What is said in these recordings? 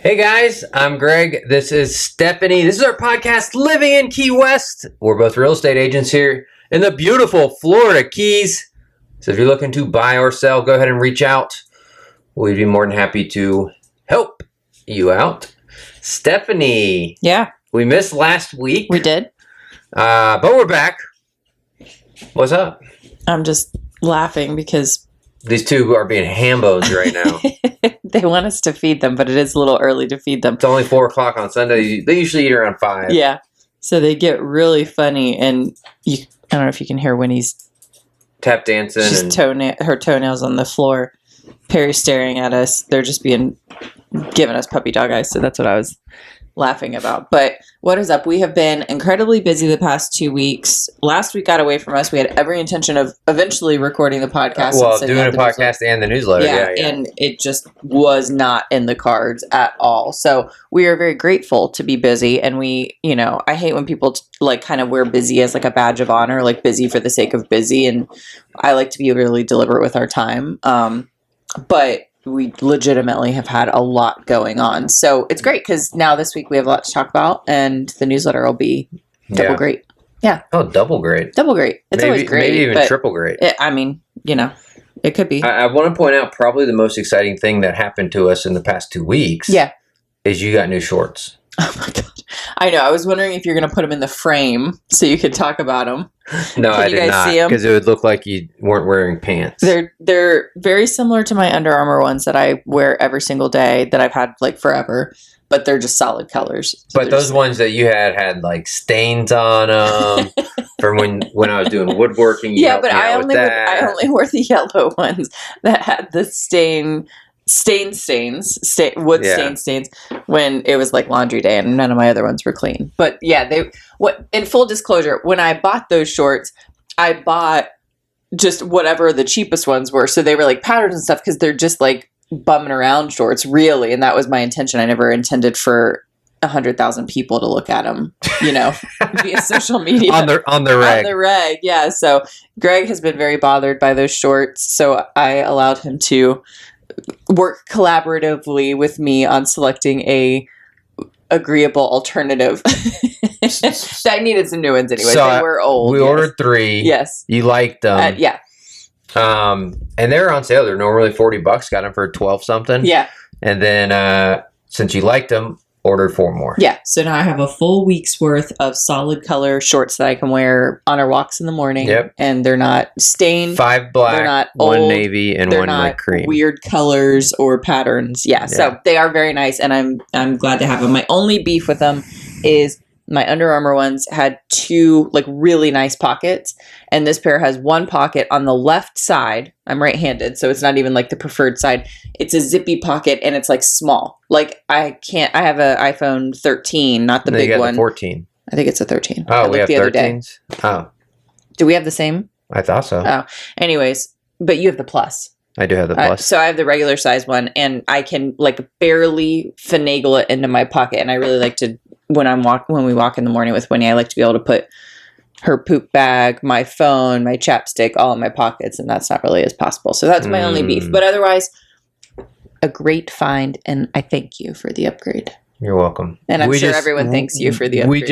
Hey guys, I'm Greg. This is Stephanie. This is our podcast, Living in Key West. We're both real estate agents here in the beautiful Florida Keys. So if you're looking to buy or sell, go ahead and reach out. We'd be more than happy to help you out. Stephanie. Yeah. We missed last week. We did. But we're back. What's up? I'm just laughing because These two are being ham-bones right now. they want us to feed them, but it is a little early to feed them. It's only 4 o'clock on Sunday. They usually eat around 5. Yeah. So they get really funny, and I don't know if you can hear Winnie's Tap dancing. she's her toenails on the floor. Perry's staring at us. They're just giving us puppy dog eyes. So that's what I was laughing about. But what is up? We have been incredibly busy the past 2 weeks. Last week got away from us. We had every intention of eventually recording the podcast. Doing a podcast and the newsletter. Yeah, and it just was not in the cards at all. So we are very grateful to be busy. And we, I hate when people kind of wear busy as like a badge of honor, like busy for the sake of busy. And I like to be really deliberate with our time. But we legitimately have had a lot going on. So it's great because now this week we have a lot to talk about and the newsletter will be double great. Yeah. Oh, double great. Double great. It's always great. Maybe even triple great. It could be. I want to point out probably the most exciting thing that happened to us in the past 2 weeks. Yeah. Is you got new shorts. Oh my God. I know. I was wondering if you're going to put them in the frame so you could talk about them. No, I did not. Because it would look like you weren't wearing pants. They're very similar to my Under Armour ones that I wear every single day that I've had like forever, but they're just solid colors. So but those ones that you had like stains on them from when I was doing woodworking. Yeah, but I only wore the yellow ones that had the stain stains when it was like laundry day and none of my other ones were clean. But yeah, in full disclosure, when I bought those shorts, I bought just whatever the cheapest ones were. So they were like patterns and stuff because they're just like bumming around shorts really. And that was my intention. I never intended for 100,000 people to look at them, via social media. on the reg. Yeah. So Greg has been very bothered by those shorts. So I allowed him to work collaboratively with me on selecting a agreeable alternative. I needed some new ones anyway. So they were old. We ordered 3. Yes. You liked them. Yeah. And they were on sale. They're normally $40. Got them for 12 something. Yeah. And then since you liked them, ordered 4 more. Yeah. So now I have a full week's worth of solid color shorts that I can wear on our walks in the morning. Yep. And they're not stained. 5 black, they're not 1 old, navy, and 1 like cream. Weird colors or patterns. Yeah. So they are very nice, and I'm glad to have them. My only beef with them is my Under Armour ones had 2 like really nice pockets, and this pair has 1 pocket on the left side. I'm right-handed, so it's not even like the preferred side. It's a zippy pocket, and it's like small. Like I have an iPhone 13, not the big one. The 14. I think it's a 13. Oh, we have 13s? Oh. Do we have the same? I thought so. Oh. Anyways, but you have the Plus. I do have the Plus. So I have the regular size one, and I can like barely finagle it into my pocket, and I really like to when we walk in the morning with Winnie, I like to be able to put her poop bag, my phone, my chapstick, all in my pockets, and that's not really as possible. So that's my only beef. But otherwise, a great find, and I thank you for the upgrade. You're welcome. And I'm sure everyone thanks you for the upgrade.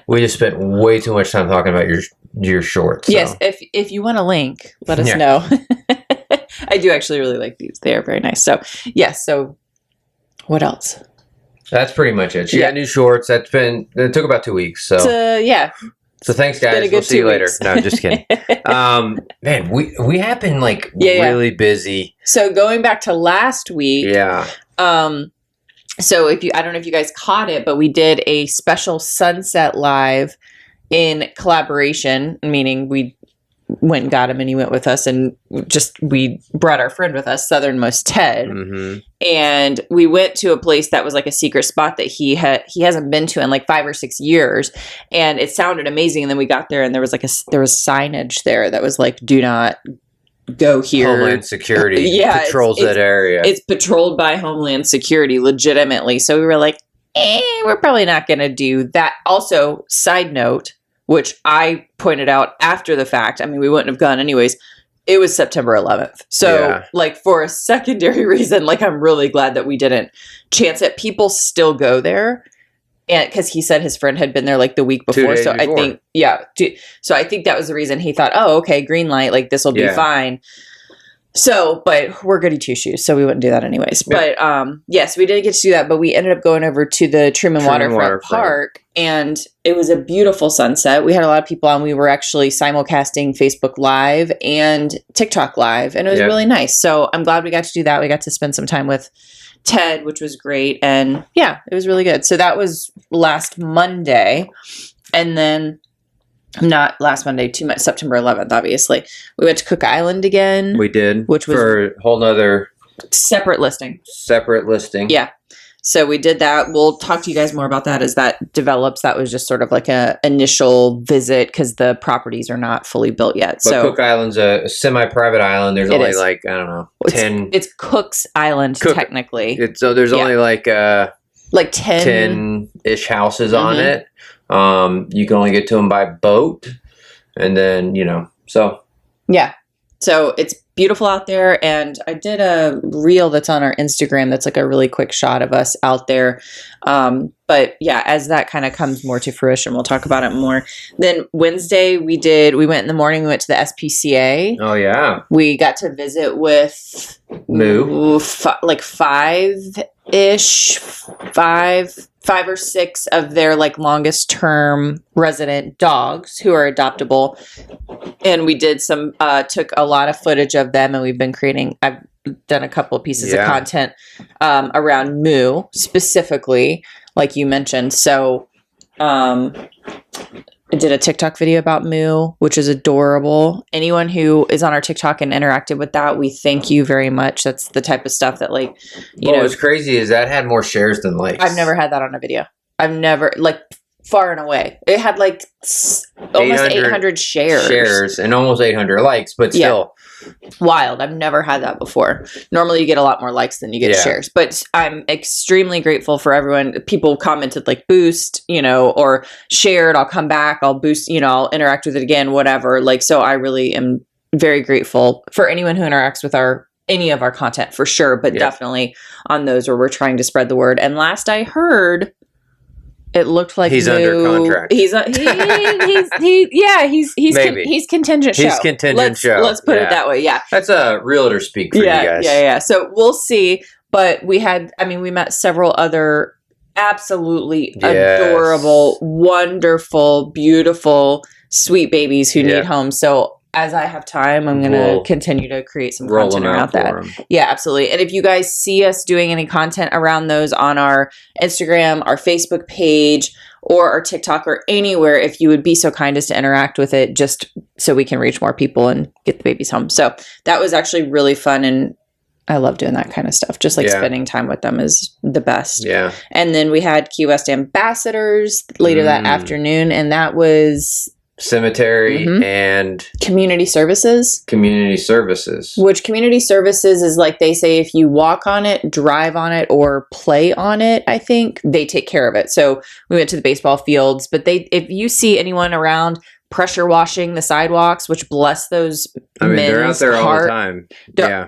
We just spent way too much time talking about your shorts. So. Yes, if you want a link, let us know. I do actually really like these. They are very nice. So, yes. So, what else? That's pretty much it. She got new shorts. It took about 2 weeks. So So thanks, guys. We'll see you later. No, just kidding. Man, we have been like really busy. So going back to last week. Yeah. So I don't know if you guys caught it, but we did a special sunset live in collaboration, meaning we went and got him and he went with us, and we brought our friend with us, Southernmost Ted. Mm-hmm. And we went to a place that was like a secret spot that he hasn't been to in like 5 or 6 years, and it sounded amazing. And then we got there, and there was signage there that was like, "Do not go here." Homeland Security patrols that area. It's patrolled by Homeland Security, legitimately. So we were like, we're probably not going to do that. Also, side note, which I pointed out after the fact, I mean, we wouldn't have gone anyways, it was September 11th. So like for a secondary reason, like I'm really glad that we didn't chance it. People still go there. And because he said his friend had been there like the week before. So I think, so I think that was the reason he thought, oh, okay, green light, like this will be fine. So, but we're goody two shoes, so we wouldn't do that anyways. But yes, we did get to do that, but we ended up going over to the Truman Waterfront Park, and it was a beautiful sunset. We had a lot of people on. We were actually simulcasting Facebook Live and TikTok Live, and it was really nice. So I'm glad we got to do that. We got to spend some time with Ted, which was great, and yeah, it was really good. So that was last Monday, and then not last Monday, too much, September 11th, obviously. We went to Cook Island again. We did. Which was for a whole nother separate listing. Yeah. So we did that. We'll talk to you guys more about that as that develops. That was just sort of like a initial visit because the properties are not fully built yet. But Cook Island's a semi-private island. There's only like, I don't know, 10. It's Cook's Island, technically. So there's only like 10 10-ish houses on it. You can only get to them by boat, and then, so. Yeah. So it's beautiful out there, and I did a reel that's on our Instagram that's like a really quick shot of us out there. But yeah, as that kind of comes more to fruition, we'll talk about it more. Then Wednesday we went in the morning, we went to the SPCA. Oh yeah. We got to visit with like five or six of their like longest term resident dogs who are adoptable. And we did took a lot of footage of them, and I've done a couple of pieces of content around Moo specifically, like you mentioned. So I did a TikTok video about Moo, which is adorable. Anyone who is on our TikTok and interacted with that, we thank you very much. That's the type of stuff that what's crazy is that had more shares than likes. I've never had that on a video. I've never, far and away. It had almost 800 shares. And almost 800 likes, but still. Wild. I've never had that before. Normally you get a lot more likes than you get shares, but I'm extremely grateful for everyone. People commented like boost, or shared, I'll come back, I'll boost, I'll interact with it again, whatever. So I really am very grateful for anyone who interacts with any of our content for sure, but definitely on those where we're trying to spread the word. And last I heard, it looked like he's under contract. He's contingent show. He's contingent show. Let's put it that way. Yeah, that's a realtor speak for you guys. Yeah. So we'll see. But we met several other absolutely adorable, wonderful, beautiful, sweet babies who need homes. So as I have time, I'm going to continue to create some content around that. Yeah, absolutely. And if you guys see us doing any content around those on our Instagram, our Facebook page, or our TikTok, or anywhere, if you would be so kind as to interact with it, just so we can reach more people and get the babies home. So that was actually really fun, and I love doing that kind of stuff. Just spending time with them is the best. Yeah. And then we had Key West ambassadors later that afternoon, and that was cemetery and community services. Which community services is like they say if you walk on it, drive on it, or play on it, I think they take care of it. So we went to the baseball fields, but if you see anyone around pressure washing the sidewalks, which bless those they're out there all the time.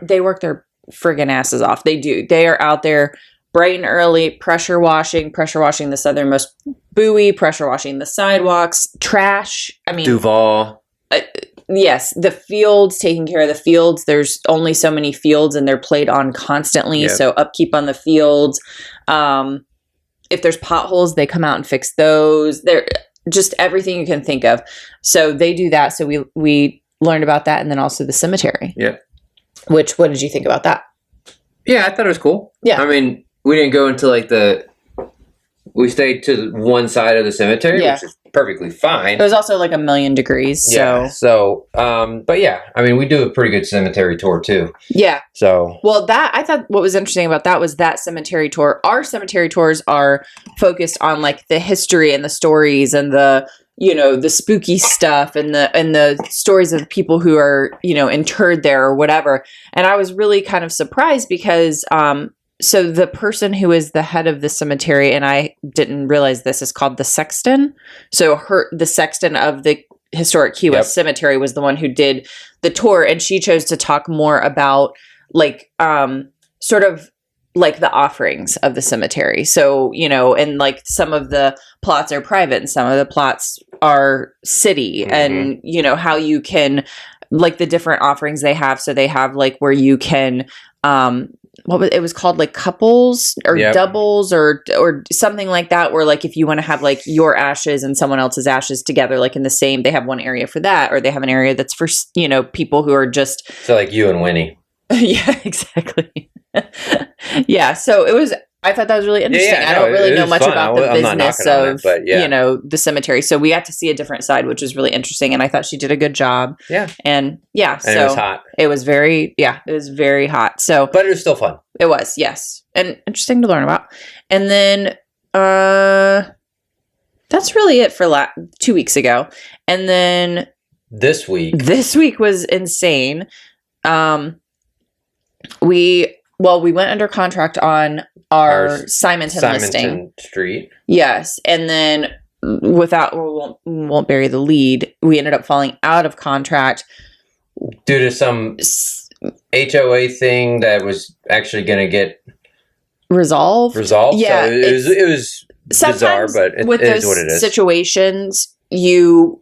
They work their friggin' asses off. They do. They are out there bright and early, pressure washing the southernmost buoy, pressure washing the sidewalks, trash. Duval. Yes, the fields, taking care of the fields. There's only so many fields, and they're played on constantly. So upkeep on the fields. If there's potholes, they come out and fix those. They're just everything you can think of. So they do that. So we learned about that, and then also the cemetery. Yeah. What did you think about that? Yeah, I thought it was cool. Yeah. We didn't go into we stayed to one side of the cemetery, which is perfectly fine. It was also like 1,000,000 degrees. Yeah. So, but yeah, we do a pretty good cemetery tour too. Yeah. So. Well, I thought what was interesting about that was that cemetery tour. Our cemetery tours are focused on the history and the stories and the spooky stuff and the stories of people who are, interred there or whatever. And I was really kind of surprised because, so the person who is the head of the cemetery, and I didn't realize this, is called the sexton. So the sexton of the historic Key West Cemetery, was the one who did the tour, and she chose to talk more about like sort of like the offerings of the cemetery. So, you know, and like some of the plots are private and some of the plots are city, and, you know, how you can, like the different offerings they have. So they have like where you can, it was called like couples or doubles or something like that, where like if you want to have like your ashes and someone else's ashes together, like in the same, they have one area for that, or they have an area that's for, you know, people who are just. So like you and Winnie. Yeah, exactly. Yeah. So it was, I thought that was really interesting. I don't really know much about the business of, you know, the cemetery. So we got to see a different side, which was really interesting. And I thought she did a good job. Yeah. And and so it was hot. It was very hot. So, but it was still fun. It was, yes. And interesting to learn about. And then, that's really it for 2 weeks ago. And then this week was insane. We went under contract on our Simonton listing. Street. Yes. And then we won't bury the lead. We ended up falling out of contract due to some HOA thing that was actually going to get resolved. Yeah. So it was bizarre, but it is what it is. Situations, you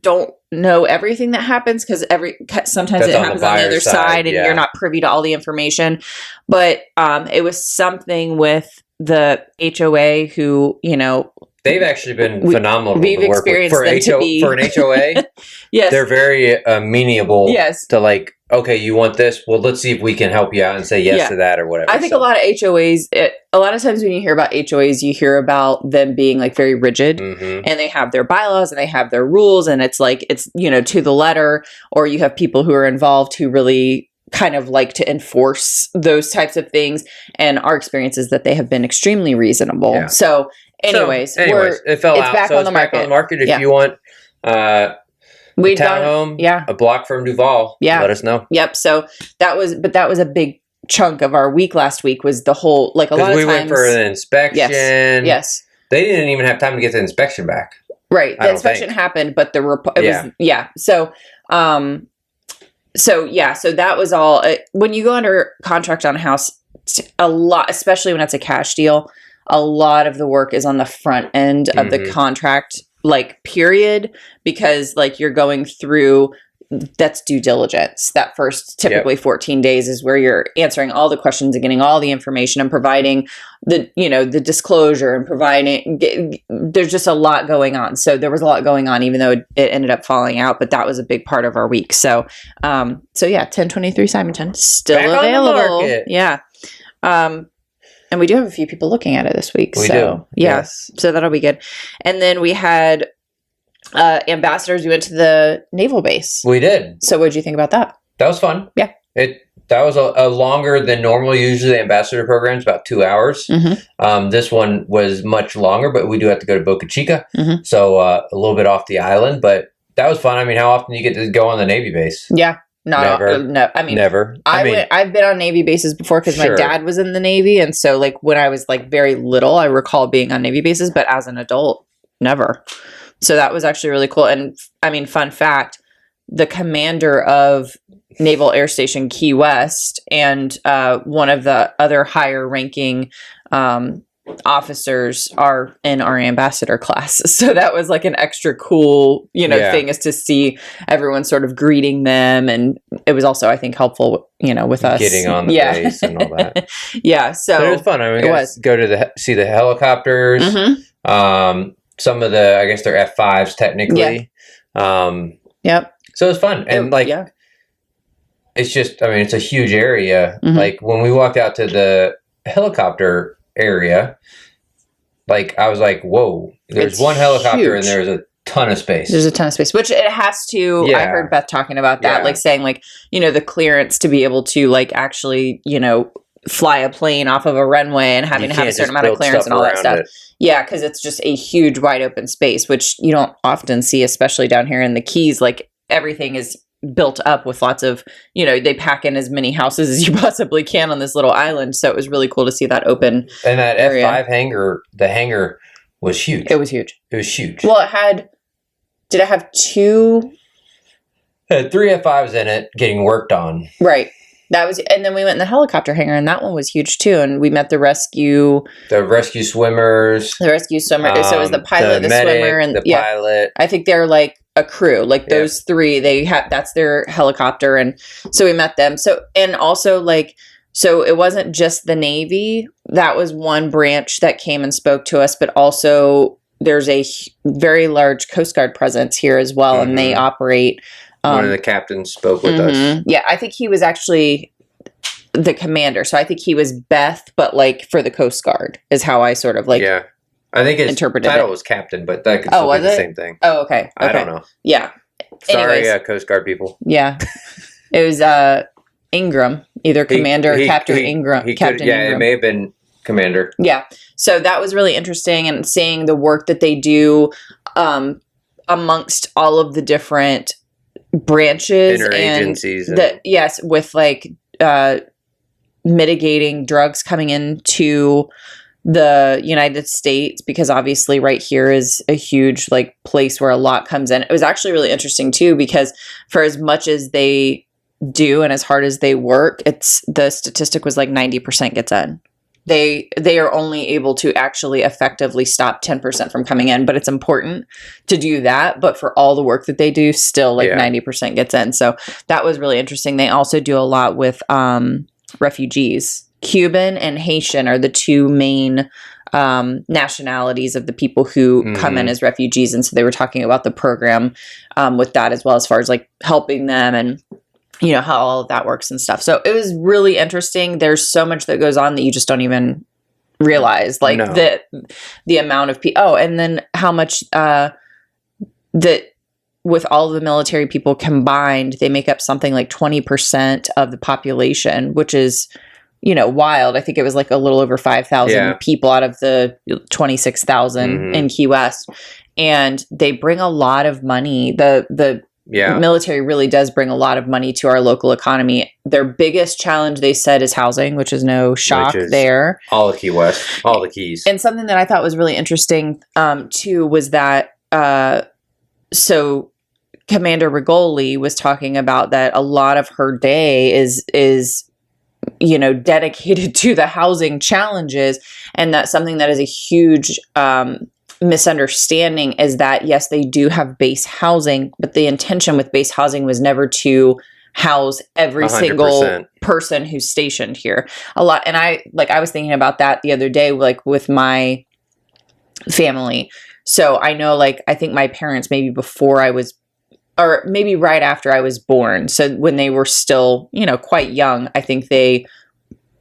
don't know everything that happens, because sometimes it happens on the other side, and you're not privy to all the information. But it was something with the HOA who, you know, they've actually been phenomenal. We've experienced them to be for an HOA. Yes, they're very amenable. Yes, to like, okay, you want this? Well, let's see if we can help you out and say yes to that or whatever. I think a lot of HOAs, a lot of times when you hear about HOAs, you hear about them being like very rigid, and they have their bylaws and they have their rules, and it's like, it's, you know, to the letter, or you have people who are involved who really kind of like to enforce those types of things. And our experience is that they have been extremely reasonable. Yeah. So anyways, it fell out. Back on the market. Back on the market. If you want a townhome, a block from Naval, let us know. Yep. So that was a big chunk of our week last week, was the whole, like a lot of times. We went for an inspection. Yes. They didn't even have time to get the inspection back. Right. The inspection happened, but the report, So that was all. When you go under contract on a house, a lot, especially when it's a cash deal, a lot of the work is on the front end of the contract, like period, because like you're going through, that's due diligence. That first typically 14 days is where you're answering all the questions and getting all the information and providing the disclosure and providing, there's just a lot going on. So there was a lot going on, even though it ended up falling out, but that was a big part of our week. So, 1023 Simonton still back available. Yeah. And we do have a few people looking at it this week. We do. Yes. So that'll be good. And then we had ambassadors. We went to the naval base. We did. So what did you think about that? That was fun. Yeah. That was a longer than normal. Usually the ambassador program is about 2 hours. This one was much longer, but we do have to go to Boca Chica. So a little bit off the island, but that was fun. I mean, how often do you get to go on the Navy base? Yeah. No. I mean, never. I've been on Navy bases before because my dad was in the Navy. And so like when I was like very little, I recall being on Navy bases, but as an adult, never. So that was actually really cool. And I mean, fun fact, the commander of Naval Air Station Key West and one of the other higher ranking officers are in our ambassador class. So that was like an extra cool, thing, is to see everyone sort of greeting them. And it was also, I think, helpful, with us getting on the base and all that. Yeah. So but it was fun. I mean, we got to go to see the helicopters. Some of the, I guess they're F5s technically. Yep. So it was fun. And it's just, I mean, it's a huge area. Like when we walked out to the helicopter area, like I was like, whoa, there's one helicopter and there's a ton of space. There's a ton of space, which it has to, I heard Beth talking about that, like saying like, the clearance to be able to like actually, fly a plane off of a runway and having to have a certain amount of clearance and all that stuff. Yeah, because it's just a huge wide open space, which you don't often see, especially down here in the Keys. Like everything is built up with lots of, they pack in as many houses as you possibly can on this little island. So it was really cool to see that open. And that area. F5 hangar, the hangar was huge. It was huge. It was huge. Well, it had Did I have 2? Had 3 F5s in it getting worked on. Right. That was, and then we went in the helicopter hangar, and that one was huge too. And we met the rescue swimmers. So it was the pilot, the medic, swimmer, and the pilot. I think they're like a crew. Like those 3, that's their helicopter, and so we met them. So and also so it wasn't just the Navy. That was one branch that came and spoke to us, but also there's a very large Coast Guard presence here as well, and they operate. One of the captains spoke with us. Yeah, I think he was actually the commander. So I think he was Beth, but for the Coast Guard is how I sort of Yeah. I think his interpreted title it. was captain, but that could still be the same thing. Oh, okay. I don't know. Yeah. Sorry, Coast Guard people. Yeah. It was Ingram, either commander or Captain Ingram. Captain Ingram. It may have been commander. Yeah. So that was really interesting, and seeing the work that they do amongst all of the different branches interagencies and with mitigating drugs coming into the United States, because obviously right here is a huge place where a lot comes in. It was actually really interesting too, because for as much as they do and as hard as they work, the statistic was 90% gets in. They are only able to actually effectively stop 10% from coming in, but it's important to do that. But for all the work that they do, still 90% gets in. So that was really interesting. They also do a lot with refugees. Cuban and Haitian are the 2 main nationalities of the people who come in as refugees. And so they were talking about the program with that as well, as far as helping them and how all of that works and stuff. So it was really interesting. There's so much that goes on that you just don't even realize, the amount of people. Oh, and then how much that with all of the military people combined, they make up something like 20% of the population, which is, wild. I think it was a little over 5,000 people out of the 26,000 in Key West. And they bring a lot of money. The military really does bring a lot of money to our local economy. Their biggest challenge, they said, is housing, which is no shock there. All of Key West, all the Keys. And something that I thought was really interesting, too, was that, so Commander Rigoli was talking about that a lot of her day is dedicated to the housing challenges, and that's something that is a huge misunderstanding, is that yes, they do have base housing, but the intention with base housing was never to house every 100%. Single person who's stationed here. A lot, and I was thinking about that the other day, with my family. So I know, I think my parents, maybe before I was, or maybe right after I was born, so when they were still quite young, I think they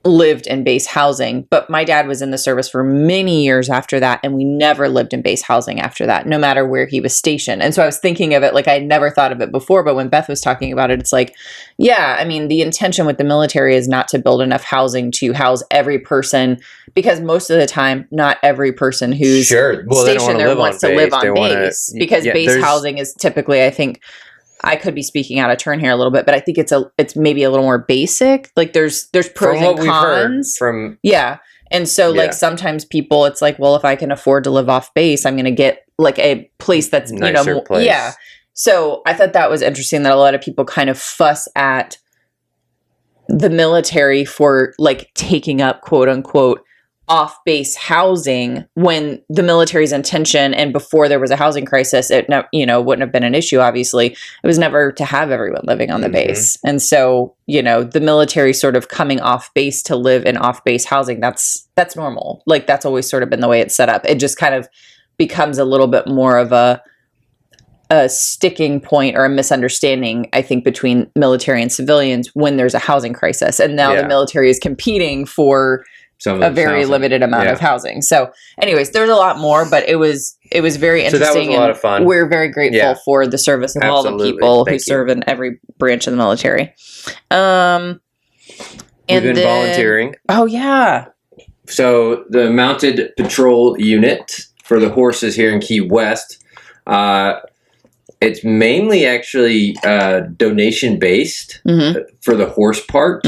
lived in base housing. But my dad was in the service for many years after that, and we never lived in base housing after that, no matter where he was stationed. And so I was thinking of it I had never thought of it before, but when Beth was talking about it, it's the intention with the military is not to build enough housing to house every person, because most of the time, not every person who's stationed there wants to live on base, because base housing is typically, I think, I could be speaking out of turn here a little bit, but I think it's maybe a little more basic. There's pros and cons. And so sometimes people, it's well, if I can afford to live off base, I'm going to get a place that's nicer place. Yeah. So I thought that was interesting, that a lot of people kind of fuss at the military for taking up quote unquote off-base housing, when the military's intention, and before there was a housing crisis, it wouldn't have been an issue. Obviously, it was never to have everyone living on the base. And so the military sort of coming off base to live in off-base housing, that's normal. That's always sort of been the way it's set up. It just kind of becomes a little bit more of a sticking point or a misunderstanding, I think, between military and civilians when there's a housing crisis. And now the military is competing for a very limited amount of housing. So anyways, there's a lot more, but it was very interesting. So that was a lot of fun. We're very grateful for the service of all the people who serve in every branch of the military. We've been volunteering. Oh yeah. So the Mounted Patrol Unit for the horses here in Key West, it's mainly actually donation based for the horse part.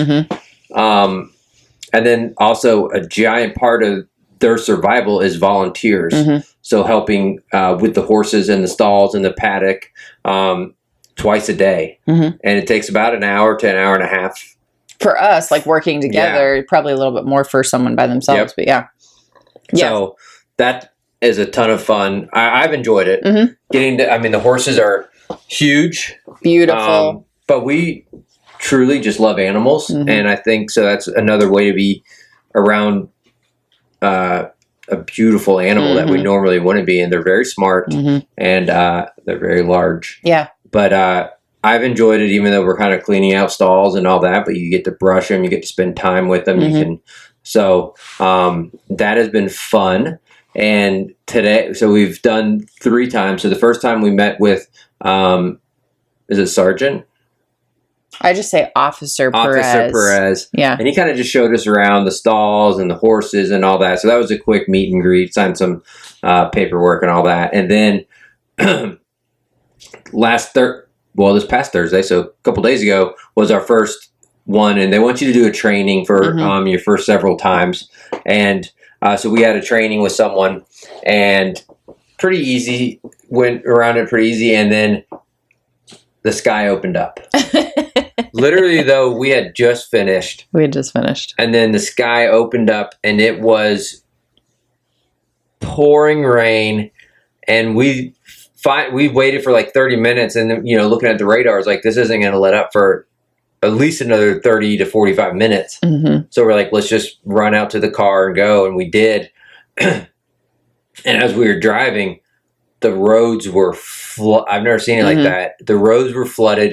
And then also a giant part of their survival is volunteers. Mm-hmm. So helping with the horses and the stalls and the paddock twice a day. Mm-hmm. And it takes about an hour to an hour and a half. For us, like working together, probably a little bit more for someone by themselves, but yeah. So that is a ton of fun. I've enjoyed it. Mm-hmm. The horses are huge. Beautiful. But we truly just love animals. Mm-hmm. And I think so that's another way to be around a beautiful animal that we normally wouldn't be. And they're very smart and they're very large. Yeah. But I've enjoyed it, even though we're kind of cleaning out stalls and all that. But you get to brush them, you get to spend time with them. You can, so that has been fun. And today, so we've done 3 times. So the first time we met with, is it Sergeant? I just say Officer Perez. Yeah. And he kind of just showed us around the stalls and the horses and all that. So that was a quick meet and greet, signed some paperwork and all that. And then this past Thursday, so a couple days ago, was our first one. And they want you to do a training for your first several times. And so we had a training with someone and pretty easy, went around it pretty easy. And then the sky opened up. Literally, though, we had just finished. And then the sky opened up and it was pouring rain. And we waited for like 30 minutes and then, looking at the radar, it's like, this isn't going to let up for at least another 30 to 45 minutes. So we're like, let's just run out to the car and go. And we did. And as we were driving, the roads were I've never seen it like that. The roads were flooded.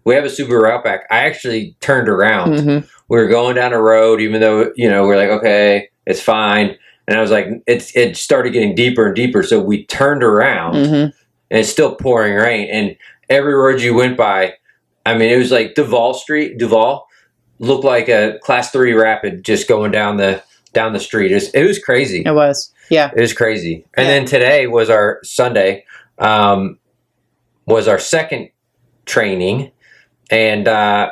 We have a Subaru Outback. I actually turned around. We were going down a road, even though, we're like, okay, it's fine. And I was like, it started getting deeper and deeper. So we turned around and it's still pouring rain. And every road you went by, it was like Duval looked like a class 3 rapid just going down the street. It was crazy. It was. Yeah. It was crazy. And then today was our Sunday, was our second training. And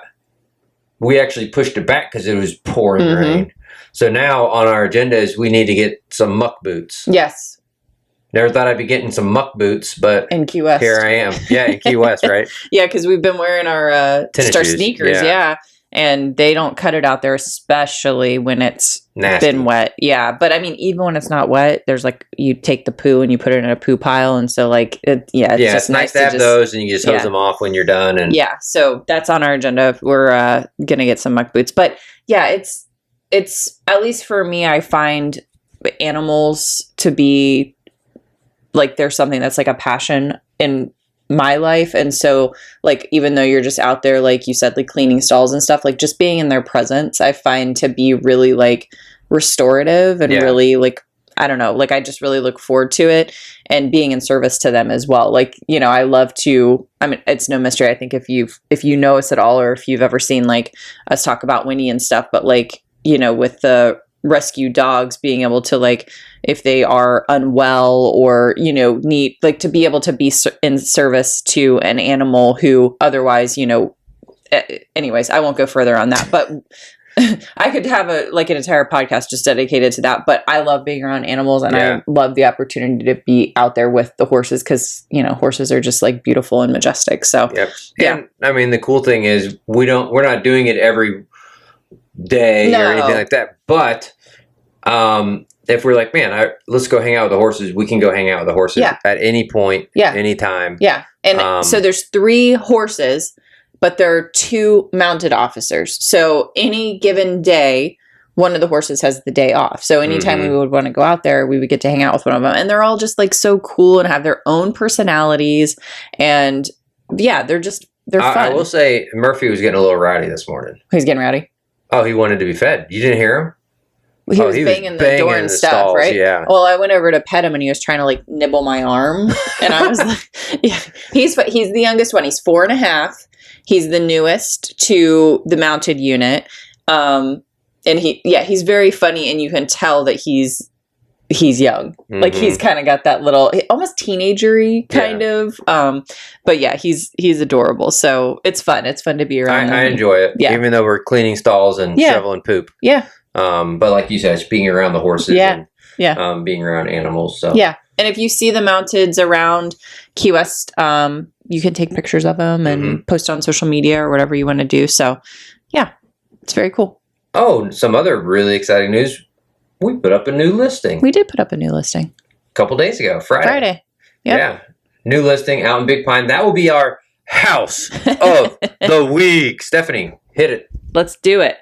we actually pushed it back because it was pouring rain. So now on our agenda is we need to get some muck boots. Yes. Never thought I'd be getting some muck boots, but in Key West. Here I am. Yeah, in Key West, right? Yeah, because we've been wearing our sneakers, and they don't cut it out there, especially when it's been wet. Yeah, but even when it's not wet, there's like you take the poo and you put it in a poo pile, and so like it's just nice to have those, and you just hose them off when you're done. And so that's on our agenda. We're gonna get some muck boots, but yeah, it's at least for me, I find animals to be like there's something that's like a passion in my life. And so like even though you're just out there, like you said, like cleaning stalls and stuff, like just being in their presence I find to be really like restorative and really like I don't know, like I just really look forward to it and being in service to them as well. Like, I love to, it's no mystery. I think if you know us at all, or if you've ever seen like us talk about Winnie and stuff, but like, with the rescue dogs being able to like, if they are unwell or, need like to be able to be in service to an animal who otherwise, anyways, I won't go further on that, but I could have an entire podcast just dedicated to that, but I love being around animals and I love the opportunity to be out there with the horses because, horses are just like beautiful and majestic. So, And the cool thing is we're not doing it every day or anything like that. But if we're like, man, let's go hang out with the horses, we can go hang out with the horses at any point, anytime. Yeah. And so there's 3 horses, but there are 2 mounted officers. So any given day, one of the horses has the day off. So anytime we would want to go out there, we would get to hang out with one of them. And they're all just like so cool and have their own personalities. And they're fun. I will say Murphy was getting a little rowdy this morning. He's getting rowdy? Oh, he wanted to be fed. You didn't hear him? He was banging the door and stuff, stalls, right? Yeah. Well, I went over to pet him and he was trying to like nibble my arm. And I was like, he's the youngest one. He's 4.5. He's the newest to the mounted unit. And he's very funny and you can tell that he's young. Like he's kind of got that little almost teenagery kind of. But he's adorable. So it's fun. It's fun to be around. I enjoy it. Yeah. Even though we're cleaning stalls and shoveling poop. Yeah. But like you said, it's being around the horses and being around animals. So yeah. And if you see the mountains around Key West, you can take pictures of them and post on social media or whatever you want to do. So yeah, it's very cool. Oh, some other really exciting news. We put up a new listing. We did put up a new listing. A couple days ago, Friday. Yep. Yeah. New listing out in Big Pine. That will be our house of the week. Stephanie, hit it. Let's do it.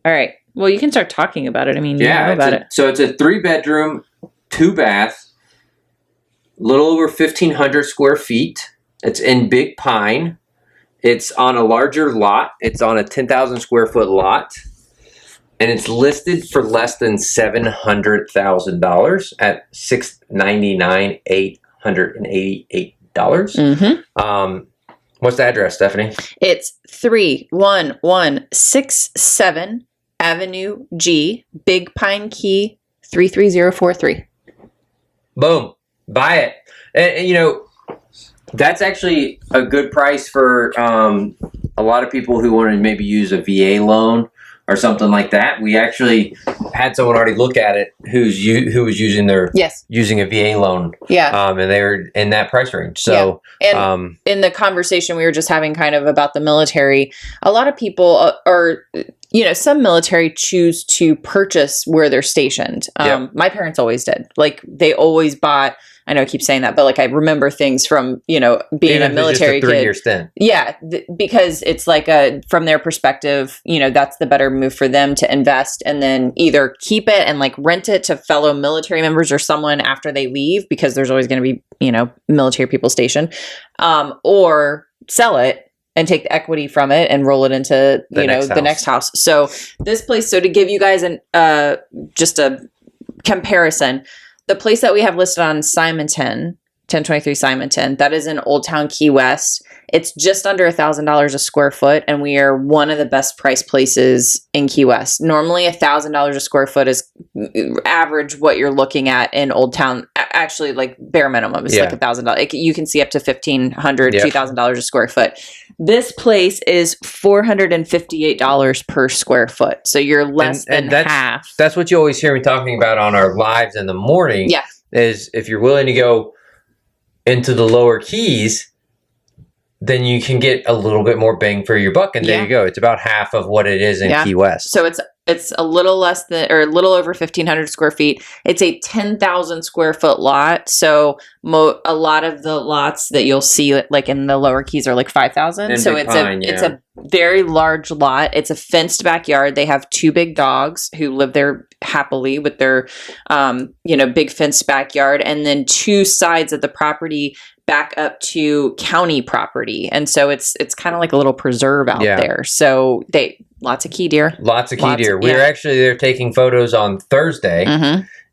All right. Well, you can start talking about it. I mean, you know about it. So it's a 3-bedroom, 2-bath, a little over 1,500 square feet. It's in Big Pine. It's on a larger lot. It's on a 10,000 square foot lot. And it's listed for less than $700,000 at $699,888. What's the address, Stephanie? It's 31167 Avenue G, Big Pine Key, 33043. Boom. Buy it. And you know, that's actually a good price for a lot of people who want to maybe use a VA loan or something like that. We actually had someone already look at it who was using using a VA loan. Yeah. And they were in that price range. So and in the conversation we were just having kind of about the military, a lot of people some military choose to purchase where they're stationed. My parents always did. Like they always bought, I know I keep saying that, but like I remember things from, being even a military just a 3-year kid. stint. Yeah, because it's like from their perspective, that's the better move for them to invest and then either keep it and like rent it to fellow military members or someone after they leave, because there's always going to be, military people stationed, or sell it and take the equity from it and roll it into, the next house. So this place, so to give you guys just a comparison, the place that we have listed on Simonton, 1023 Simonton, that is in Old Town Key West. It's just under $1,000 a square foot, and we are one of the best priced places in Key West. Normally, $1,000 a square foot is average what you're looking at in Old Town. Actually, like bare minimum is like $1,000. You can see up to $1,500, $2,000 a square foot. This place is $458 per square foot, so you're less than half. That's what you always hear me talking about on our lives in the morning. Yeah, is if you're willing to go into the lower keys, then you can get a little bit more bang for your buck, and there you go. It's about half of what it is in Key West. So it's a little less than, or a little over 1,500 square feet. It's a 10,000 square foot lot. So a lot of the lots that you'll see like in the lower keys are like 5,000. So it's a very large lot. It's a fenced backyard. They have 2 big dogs who live there happily with their, big fenced backyard, and then 2 sides of the property back up to county property. And so it's kind of like a little preserve out there. So lots of key deer. Lots of key deer. We were actually there taking photos on Thursday,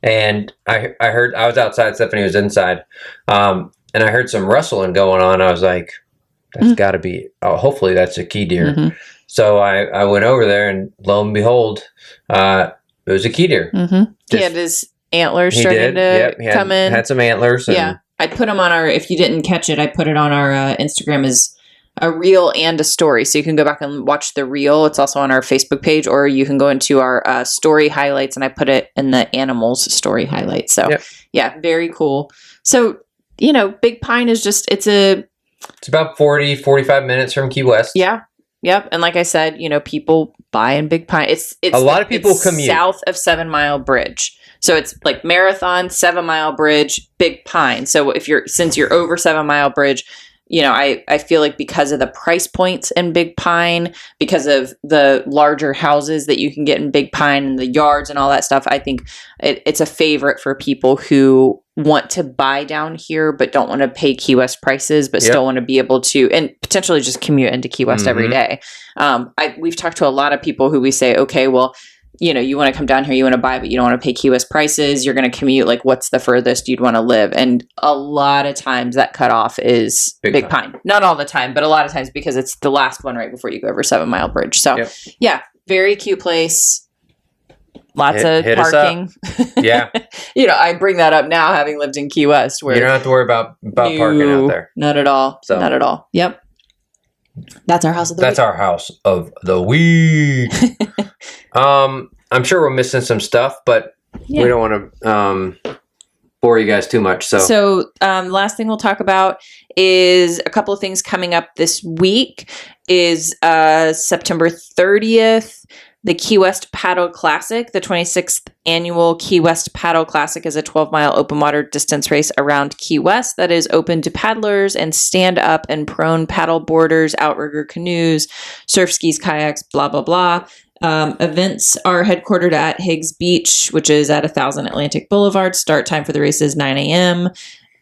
and I heard, I was outside, Stephanie was inside, and I heard some rustling going on. I was like, that's got to be, hopefully that's a key deer. So I went over there, and lo and behold, it was a key deer. He had his antlers starting to come in. Had some antlers. And I put them on if you didn't catch it, I put it on our Instagram as a reel and a story. So you can go back and watch the reel. It's also on our Facebook page, or you can go into our story highlights, and I put it in the animals story highlights. So very cool. So, Big Pine is just, it's about 45 minutes from Key West. Yeah. Yep. And like I said, people buy in Big Pine. It's a lot of people commute south of 7 Mile Bridge. So it's like Marathon, 7 Mile Bridge, Big Pine. So since you're over 7 Mile Bridge, I feel like because of the price points in Big Pine, because of the larger houses that you can get in Big Pine and the yards and all that stuff, I think it's a favorite for people who want to buy down here but don't want to pay Key West prices, but still want to be able to, and potentially just commute into Key West every day. We've talked to a lot of people who we say, okay, well, you want to come down here, you want to buy, but you don't want to pay Key West prices. You're going to commute. Like, what's the furthest you'd want to live? And a lot of times that cutoff is Big Pine. Not all the time, but a lot of times, because it's the last one right before you go over 7 Mile Bridge. So very cute place. Lots of parking. Yeah. I bring that up now, having lived in Key West, where you don't have to worry about parking out there. Not at all. So. Not at all. Yep. That's our house of the week. That's our house of the week. I'm sure we're missing some stuff, but we don't want to bore you guys too much. So last thing we'll talk about is a couple of things coming up this week is September 30th. The Key West Paddle Classic, the 26th annual Key West Paddle Classic, is a 12-mile open water distance race around Key West that is open to paddlers and stand-up and prone paddle boarders, outrigger canoes, surf skis, kayaks, blah, blah, blah. Events are headquartered at Higgs Beach, which is at 1000 Atlantic Boulevard. Start time for the race is 9 a.m.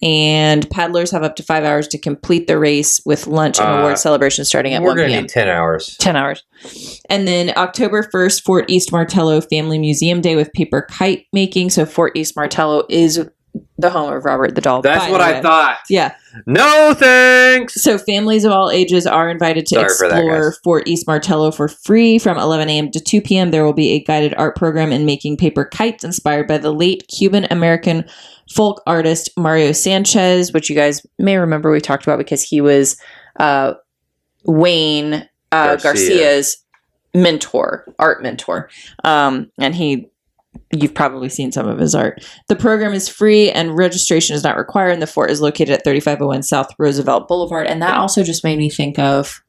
And paddlers have up to 5 hours to complete the race with lunch and award celebration starting at 1 p.m. We're going to need 10 hours. 10 hours. And then October 1st, Fort East Martello Family Museum Day with paper kite making. So Fort East Martello is the home of Robert the Doll. That's what I thought. Yeah. No thanks. So families of all ages are invited to explore Fort East Martello for free from 11 a.m. to 2 p.m. There will be a guided art program in making paper kites inspired by the late Cuban-American folk artist Mario Sanchez, which you guys may remember we talked about because he was Wayne Garcia's art mentor. And you've probably seen some of his art. The program is free and registration is not required. And the fort is located at 3501 South Roosevelt Boulevard. And that also just made me think of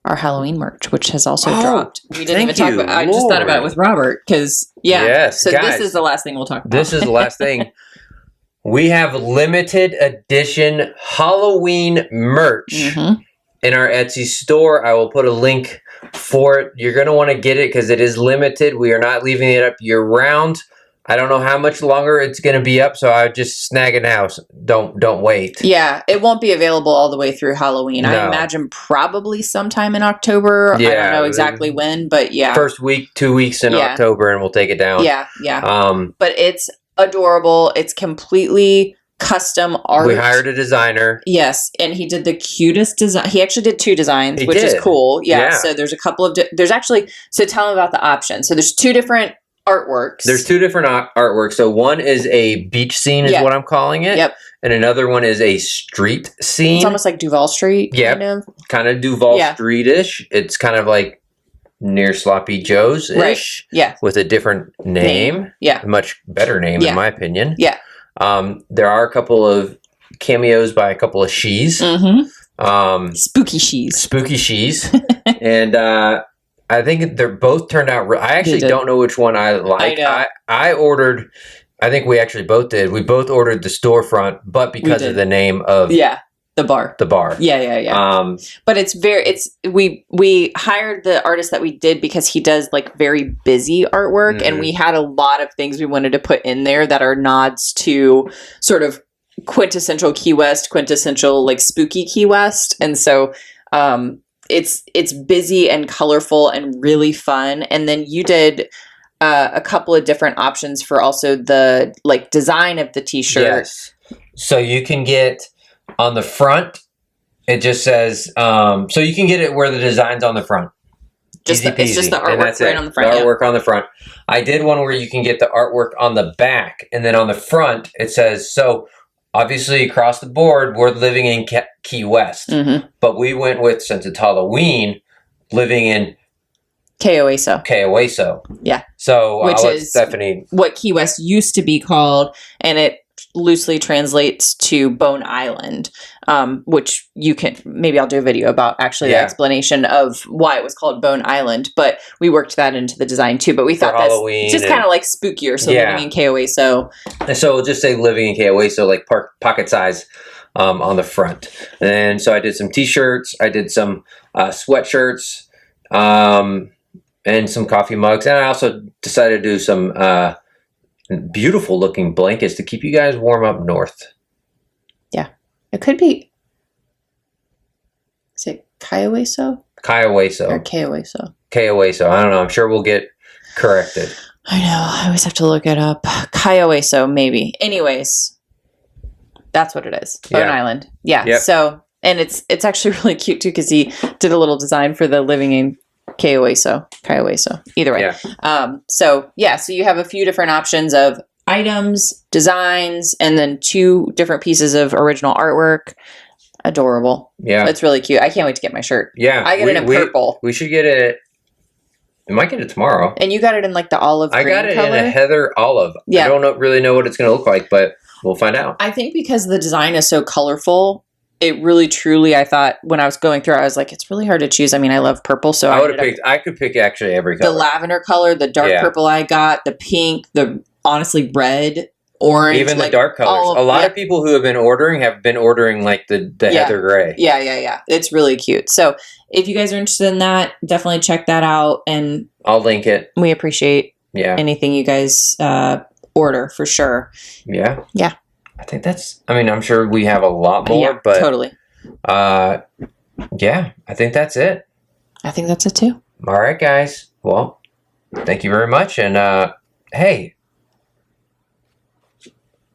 our Halloween merch, which has also dropped. We didn't even talk about it. I just thought about it with Robert because, so guys, this is the last thing we'll talk about. This is the last thing. We have limited edition Halloween merch in our Etsy store. I will put a link for it. You're going to want to get it because it is limited. We are not leaving it up year round. I don't know how much longer it's going to be up, so I would just snag it now. Don't wait. Yeah, it won't be available all the way through Halloween. No. I imagine probably sometime in October. Yeah, I don't know exactly when, but yeah. First week, 2 weeks in October, and we'll take it down. Yeah. But it's adorable. It's completely custom art. We hired a designer. Yes, and he did the cutest design. He actually did 2 designs, which is cool. Yeah, so there's a couple of so tell him about the option. So there's 2 different artworks. There's 2 different artworks. So one is a beach scene is what I'm calling it. Yep. And another one is a street scene. It's almost like Duval Street. Yeah. Kind of Duval Street-ish. It's kind of like near Sloppy Joe's-ish. Right. Yeah. With a different name. Yeah. A much better name, in my opinion. Yeah. There are a couple of cameos by a couple of she's. Spooky she's. And I think they're both turned out. I actually don't know which one I like. I ordered. I think we actually both did. We both ordered the storefront, but because of the name of the bar. Yeah. But we hired the artist that we did because he does like very busy artwork, and we had a lot of things we wanted to put in there that are nods to sort of quintessential Key West, quintessential like spooky Key West, and so it's busy and colorful and really fun. And then you did a couple of different options for also the like design of the t-shirt. Yes. So you can get on the front, it just says, so you can get it where the design's on the front. It's just the artwork right on the front. The artwork on the front. I did one where you can get the artwork on the back, and then on the front it says, so obviously across the board, we're living in Key West, but we went with, since it's Halloween, living in Kaoeso. Yeah. So which is Stephanie, what Key West used to be called, and it loosely translates to Bone Island, which you can, maybe I'll do a video about actually the explanation of why it was called Bone Island, but we worked that into the design too. But we thought that's just kind of like spookier, so living in Kaoeso. And so we'll just say living in Kaoeso, like pocket size on the front. And so I did some t-shirts, I did some sweatshirts, and some coffee mugs, and I also decided to do some beautiful looking blankets to keep you guys warm up north. Yeah. It could be, is it Kaoeso? Or Kaoeso? Kaoeso. I don't know. I'm sure we'll get corrected. I know. I always have to look it up. Kaoeso, maybe. Anyways, that's what it is. Bone Island. Yeah. Yep. So, and it's actually really cute too, because he did a little design for the living in Kaoeso. Either way. Yeah. So you have a few different options of items, designs, and then 2 different pieces of original artwork. Adorable. Yeah. It's really cute. I can't wait to get my shirt. Yeah. I get it in purple. We should get it. might get it tomorrow. And you got it in like the olive green I got it color? in a heather olive. Yeah. I don't really know what it's going to look like, but we'll find out. I think because the design is so colorful, it really truly, I thought when I was going through, I was like, it's really hard to choose. I mean, I love purple, so I could pick actually every color. The lavender color, the dark purple I got, the pink, the honestly red, orange. Even the dark colors. A lot of people who have been ordering like the heather gray. Yeah. It's really cute. So if you guys are interested in that, definitely check that out. And I'll link it. We appreciate anything you guys order for sure. Yeah. Yeah. I think I'm sure we have a lot more, but totally. Yeah, I think that's it. I think that's it too. All right, guys. Well, thank you very much. And hey,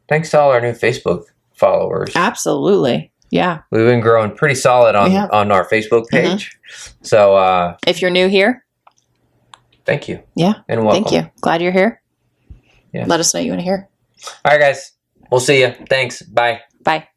thanks to all our new Facebook followers. Absolutely. Yeah. We've been growing pretty solid on our Facebook page. So if you're new here, thank you. Yeah. And welcome. Thank you. Glad you're here. Yeah. Let us know you want to hear. All right, guys. We'll see you. Thanks. Bye. Bye.